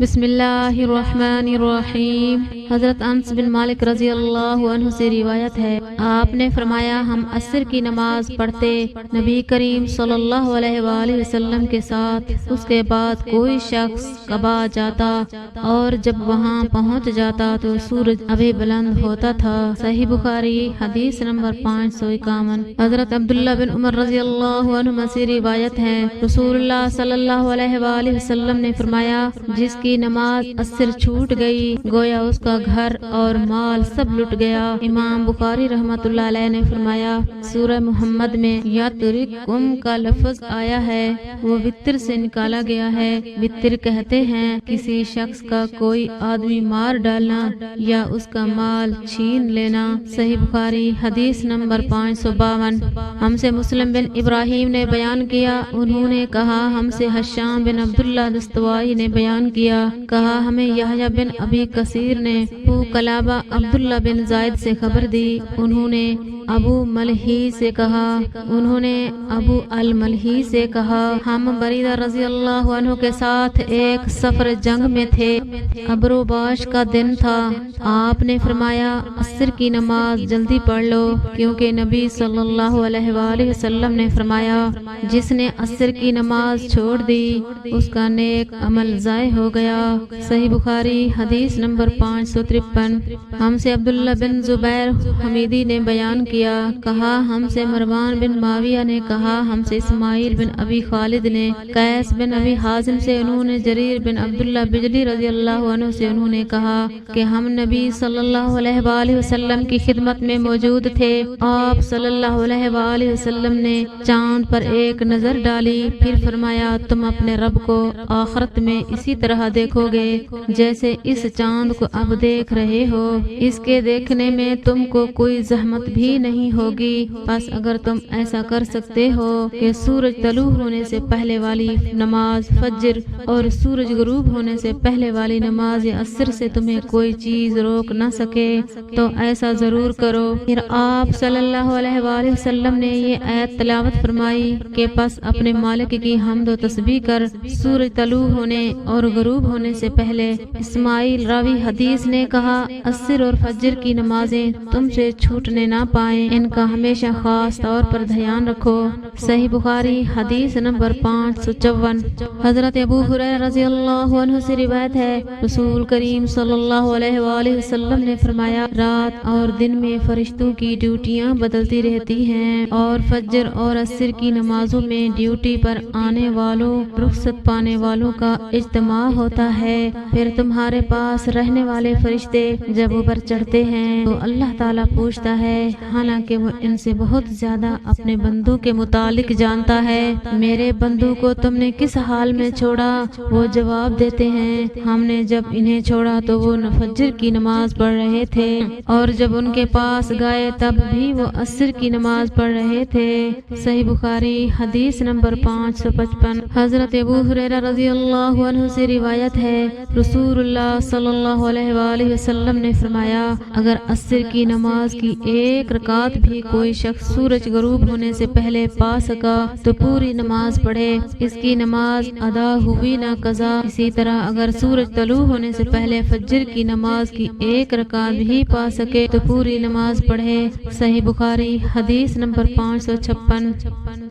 بسم اللہ الرحمن الرحیم۔ حضرت انس بن مالک رضی اللہ عنہ سے روایت ہے، آپ نے فرمایا ہم عصر کی نماز پڑھتے نبی کریم صلی اللہ علیہ وآلہ وسلم کے ساتھ، اس کے بعد کوئی شخص کعبہ جاتا اور جب وہاں پہنچ جاتا تو سورج ابھی بلند ہوتا تھا۔ صحیح بخاری حدیث نمبر 551۔ حضرت عبداللہ بن عمر رضی اللہ عنہما سے روایت ہے، رسول اللہ صلی اللہ علیہ وآلہ وسلم نے فرمایا جس کی نماز عصر چھوٹ گئی گویا اس کا گھر اور مال سب لٹ گیا۔ امام بخاری رحمۃ اللہ علیہ نے فرمایا سورہ محمد میں یاترکم کا لفظ آیا ہے، وہ وتر سے نکالا گیا ہے۔ وتر کہتے ہیں کسی شخص کا کوئی آدمی مار ڈالنا یا اس کا مال چھین لینا۔ صحیح بخاری حدیث نمبر 552۔ ہم سے مسلم بن ابراہیم نے بیان کیا، انہوں نے کہا ہم سے حشام بن عبداللہ دستوائی نے بیان کیا، کہا ہمیں یحییٰ بن ابی کثیر نے ابو قلابہ عبداللہ بن زید سے خبر دی، انہوں نے ابو ملہی سے کہا، انہوں نے ابو الملہی سے کہا ہم بریدہ رضی اللہ عنہ کے ساتھ ایک سفر جنگ میں تھے، ابروباش کا دن تھا، آپ نے فرمایا عصر کی نماز جلدی پڑھ لو، کیونکہ نبی صلی اللہ علیہ وآلہ وسلم نے فرمایا جس نے عصر کی نماز چھوڑ دی اس کا نیک عمل ضائع ہو گیا۔ صحیح بخاری حدیث نمبر 553۔ ہم سے عبداللہ بن زبیر حمیدی نے بیان کیا، کہا ہم سے مروان بن معاویہ نے کہا ہم سے اسماعیل بن ابی خالد نے قیس بن ابی حازم سے، انہوں نے جریر بن عبداللہ بجلی رضی اللہ عنہ سے، انہوں نے کہا کہ ہم نبی صلی اللہ علیہ وآلہ وسلم کی خدمت میں موجود تھے، آپ صلی اللہ علیہ وآلہ وسلم نے چاند پر ایک نظر ڈالی، پھر فرمایا تم اپنے رب کو آخرت میں اسی طرح دیکھو گے جیسے اس چاند کو اب دیکھ رہے ہو، اس کے دیکھنے میں تم کو کوئی زحمت بھی نہیں ہوگی، بس اگر تم ایسا کر سکتے ہو کہ سورج طلوع ہونے سے پہلے والی نماز فجر اور سورج غروب ہونے سے پہلے والی نماز عصر سے تمہیں کوئی چیز روک نہ سکے تو ایسا ضرور کرو۔ پھر آپ صلی اللہ علیہ وآلہ وسلم نے یہ آیت تلاوت فرمائی کہ پس اپنے مالک کی حمد و تسبیح کر سورج طلوع ہونے اور غروب ہونے سے پہلے۔ اسماعیل راوی حدیث نے کہا عصر اور فجر کی نمازیں تم سے چھوٹنے نہ پائیں، ان کا ہمیشہ خاص طور پر دھیان رکھو۔ صحیح بخاری حدیث نمبر 554۔ حضرت ابو ہریرہ رضی اللہ عنہ سے روایت ہے، رسول کریم صلی اللہ علیہ وآلہ وسلم نے فرمایا رات اور دن میں فرشتوں کی ڈیوٹیاں بدلتی رہتی ہیں اور فجر اور عصر کی نمازوں میں ڈیوٹی پر آنے والوں رخصت پانے والوں کا اجتماع ہوتا ہے، پھر تمہارے پاس رہنے والے فرشتے جب اوپر چڑھتے ہیں تو اللہ تعالیٰ پوچھتا ہے، حالانکہ وہ ان سے بہت زیادہ اپنے بندوں کے متعلق جانتا ہے، میرے بندوں کو تم نے کس حال میں چھوڑا؟ وہ جواب دیتے ہیں ہم نے جب انہیں چھوڑا تو وہ فجر کی نماز پڑھ رہے تھے اور جب ان کے پاس گئے تب بھی وہ عصر کی نماز پڑھ رہے تھے۔ صحیح بخاری حدیث نمبر 555۔ حضرت ابو ہریرہ رضی اللہ عنہ سے روایت ہے، رسول اللہ صلی اللہ علیہ وآلہ وسلم نے فرمایا اگر عصر کی نماز کی ایک رکعت بھی کوئی شخص سورج غروب ہونے سے پہلے پا سکا تو پوری نماز پڑھے، اس کی نماز ادا ہوئی نہ قضا۔ اسی طرح اگر سورج طلوع ہونے سے پہلے فجر کی نماز کی ایک رکعت بھی پا سکے تو پوری نماز پڑھے۔ صحیح بخاری حدیث نمبر 556۔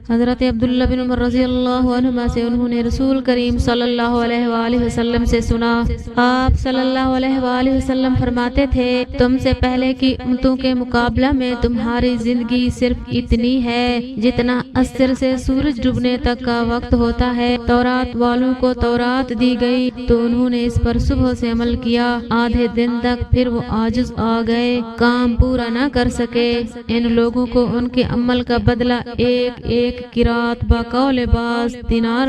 حضرت عبداللہ بن عمر رضی اللہ عنہما سے، انہوں نے رسول کریم صلی اللہ علیہ وآلہ وسلم سے سنا، آپ صلی اللہ علیہ وآلہ وسلم فرماتے تھے تم سے پہلے کی امتوں کے مقابلہ میں تمہاری زندگی صرف اتنی ہے جتنا عصر سے سورج ڈوبنے تک کا وقت ہوتا ہے۔ تورات والوں کو تورات دی گئی تو انہوں نے اس پر صبح سے عمل کیا آدھے دن تک، پھر وہ عاجز آ گئے، کام پورا نہ کر سکے، ان لوگوں کو ان کے عمل کا بدلہ ایک ایک قرات بقول بعض دینار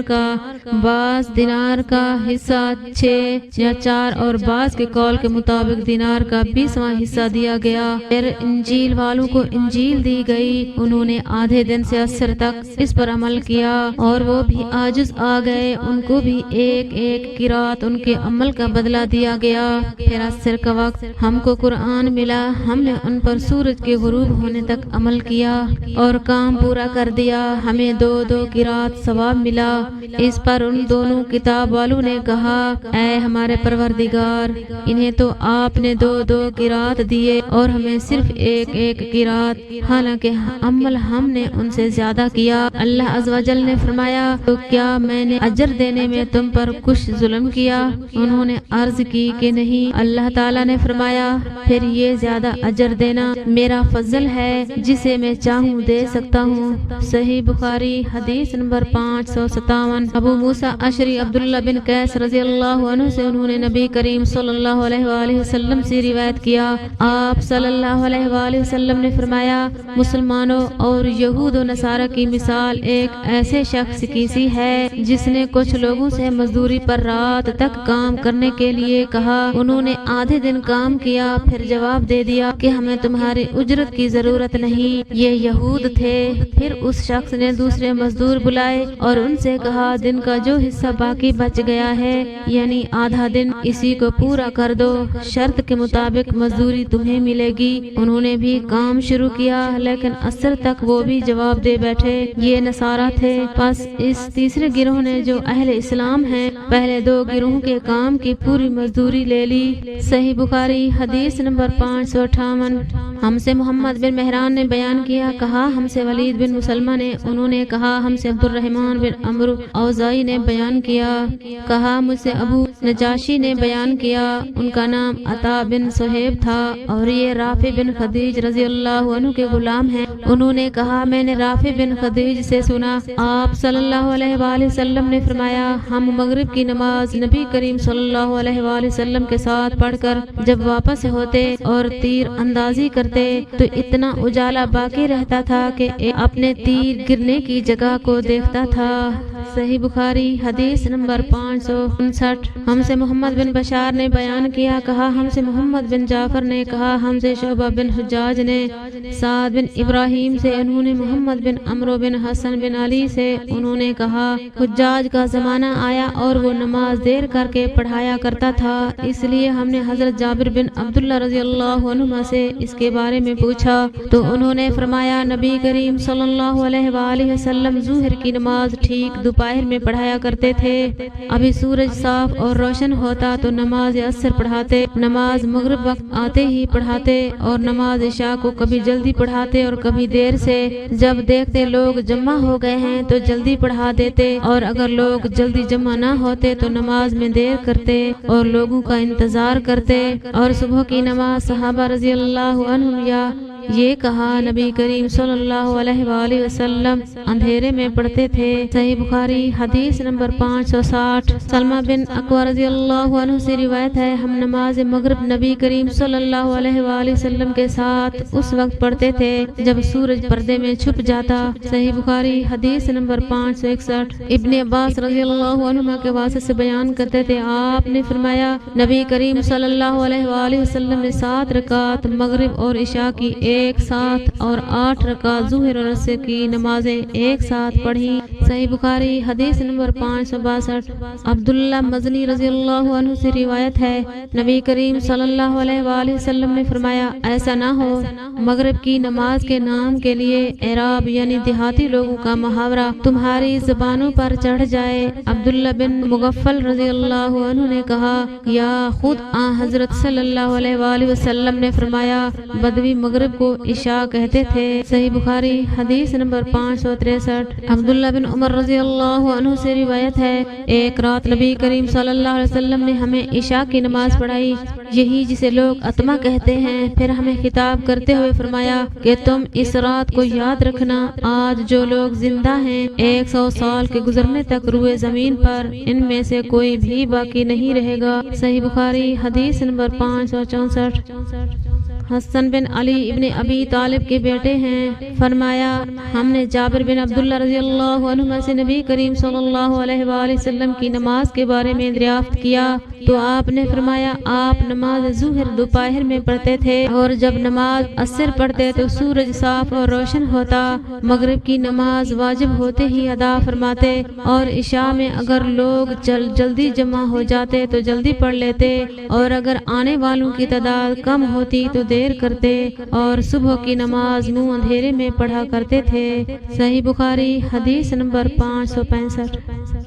کا حصہ 6 یا 4 اور بعض کے قول کے مطابق مطابق دینار کا 20واں حصہ دیا گیا۔ پھر انجیل والوں کو انجیل دی گئی، انہوں نے آدھے دن سے عصر تک اس پر عمل کیا اور وہ بھی عاجز آ گئے، ان کو بھی ایک ایک قرات ان کے عمل کا بدلہ دیا گیا۔ پھر عصر کا وقت ہم کو قرآن ملا، ہم نے ان پر سورج کے غروب ہونے تک عمل کیا اور کام پورا کر دیا، ہمیں 2 قرات ثواب ملا۔ اس پر ان دونوں کتاب والوں نے کہا، اے ہمارے پروردگار، انہیں تو آپ نے 2 قرات دیے اور ہمیں صرف ایک قرات، حالانکہ عمل ہم نے ان سے زیادہ کیا۔ اللہ عز و جل نے فرمایا، تو کیا میں نے اجر دینے میں تم پر کچھ ظلم کیا؟ انہوں نے عرض کی کہ نہیں۔ اللہ تعالیٰ نے فرمایا، پھر یہ زیادہ اجر دینا میرا فضل ہے، جسے میں چاہوں دے سکتا ہوں۔ صحیح بخاری حدیث نمبر 557۔ ابو موسیٰ اشعری عبداللہ بن قیس رضی اللہ عنہ سے انہوں نے نبی کریم صلی اللہ علیہ وآلہ وسلم سے روایت کیا، آپ صلی اللہ علیہ وآلہ وسلم نے فرمایا، مسلمانوں اور یہود و نصارہ کی مثال ایک ایسے شخص کی سی ہے جس نے کچھ لوگوں سے مزدوری پر رات تک کام کرنے کے لیے کہا، انہوں نے آدھے دن کام کیا، پھر جواب دے دیا کہ ہمیں تمہاری اجرت کی ضرورت نہیں، یہ یہود تھے۔ پھر اس شخص نے دوسرے مزدور بلائے اور ان سے کہا، دن کا جو حصہ باقی بچ گیا ہے یعنی آدھا دن، اسی کو پورا کر دو، شرط کے مطابق مزدوری تمہیں ملے گی۔ انہوں نے بھی کام شروع کیا، لیکن عصر تک وہ بھی جواب دے بیٹھے، یہ نصارہ تھے۔ پس اس تیسرے گروہ نے جو اہل اسلام ہیں، پہلے 2 گروہوں کے کام کی پوری مزدوری لے لی۔ صحیح بخاری حدیث نمبر 558۔ ہم سے محمد بن مہران نے بیان کیا، کہا ہم سے ولید بن مسلمہ نے، انہوں نے کہا ہم سے عبد الرحمن بن عمرو اوزائی نے بیان کیا، کہا مجھ سے ابو نجاشی نے بیان کیا، ان کا نام عطا بن صہیب تھا اور یہ رافع بن خدیج رضی اللہ عنہ کے غلام ہیں۔ انہوں نے کہا میں نے رافع بن خدیج سے سنا، آپ صلی اللہ علیہ وآلہ وسلم نے فرمایا، ہم مغرب کی نماز نبی کریم صلی اللہ علیہ وآلہ وسلم کے ساتھ پڑھ کر جب واپس ہوتے اور تیر اندازی کرتے تو اتنا اجالا باقی رہتا تھا کہ اپنے تیر گرنے کی جگہ کو دیکھتا تھا۔ صحیح بخاری حدیث نمبر 559۔ ہم سے محمد بن بشار نے بیان کیا، کہا ہم سے محمد بن جعفر نے، کہا ہم سے شعبہ بن حجاج نے سعد بن ابراہیم سے، انہوں نے محمد بن عمرو بن حسن بن علی سے، انہوں نے کہا حجاج کا زمانہ آیا اور وہ نماز دیر کر کے پڑھایا کرتا تھا، اس لیے ہم نے حضرت جابر بن عبداللہ رضی اللہ عنہ سے اس کے بارے میں پوچھا تو انہوں نے فرمایا، نبی کریم صلی اللہ علیہ وآلہ وسلم ظہر کی نماز ٹھیک دوپہر میں پڑھایا کرتے تھے، ابھی سورج صاف اور روشن ہوتا تو نماز عصر پڑھاتے، نماز مغرب وقت آتے ہی پڑھاتے اور نماز عشاء کو کبھی جلدی پڑھاتے اور کبھی دیر سے، جب دیکھتے لوگ جمع ہو گئے ہیں تو جلدی پڑھا دیتے اور اگر لوگ جلدی جمع نہ ہوتے تو نماز میں دیر کرتے اور لوگوں کا انتظار کرتے۔ اور صبح کی نماز صحابہ رضی اللہ عنہم یا یہ کہا نبی کریم صلی اللہ علیہ وآلہ وسلم اندھیرے میں پڑھتے تھے۔ صحیح بخاری حدیث نمبر 560۔ سلمہ بن اکوع رضی اللہ عنہ سے روایت ہے، ہم نماز مغرب نبی کریم صلی اللہ علیہ وآلہ وسلم کے ساتھ اس وقت پڑھتے تھے جب سورج پردے میں چھپ جاتا۔ صحیح بخاری حدیث نمبر 561۔ ابن عباس رضی اللہ عنہما کے واسطے سے بیان کرتے تھے، آپ نے فرمایا نبی کریم صلی اللہ علیہ وآلہ وسلم نے 7 رکعت مغرب اور عشاء کی ایک ساتھ اور 8 رکعت ظہر اور عصر کی نمازیں ایک ساتھ پڑھی۔ صحیح بخاری حدیث نمبر 562۔ عبداللہ مزنی رضی اللہ عنہ سے روایت ہے، نبی کریم صلی اللہ علیہ وآلہ وسلم نے فرمایا، ایسا نہ ہو مغرب کی نماز کے نام کے لیے اعراب یعنی دیہاتی لوگوں کا محاورہ تمہاری زبانوں پر چڑھ جائے۔ عبداللہ بن مغفل رضی اللہ عنہ نے کہا، یا خود حضرت صلی اللہ علیہ وآلہ وسلم نے فرمایا، بدوی مغرب کو عشاء کہتے تھے۔ صحیح بخاری حدیث نمبر 563۔ عبداللہ بن عمر رضی اللہ عنہ سے روایت ہے، ایک رات نبی کریم صلی اللہ علیہ وسلم نے ہمیں عشاء کی نماز پڑھائی، یہی جسے لوگ عتمہ کہتے ہیں، پھر ہمیں خطاب کرتے ہوئے فرمایا کہ تم اس رات کو یاد رکھنا، آج جو لوگ زندہ ہیں 100 سال کے گزرنے تک روئے زمین پر ان میں سے کوئی بھی باقی نہیں رہے گا۔ صحیح بخاری حدیث نمبر 564۔ حسن بن علی ابن ابی طالب کے بیٹے ہیں۔ فرمایا ہم نے جابر بن عبداللہ رضی اللہ عنہ سے نبی کریم صلی اللہ علیہ وآلہ وسلم کی نماز کے بارے میں دریافت کیا تو آپ نے فرمایا آپ نماز ظہر دوپہر میں پڑھتے تھے اور جب نماز عصر پڑھتے تو سورج صاف اور روشن ہوتا، مغرب کی نماز واجب ہوتے ہی ادا فرماتے اور عشاء میں اگر لوگ جلدی جمع ہو جاتے تو جلدی پڑھ لیتے اور اگر آنے والوں کی تعداد کم ہوتی تو دیر کرتے اور صبح کی نماز منہ اندھیرے میں پڑھا کرتے تھے۔ صحیح بخاری حدیث نمبر 565۔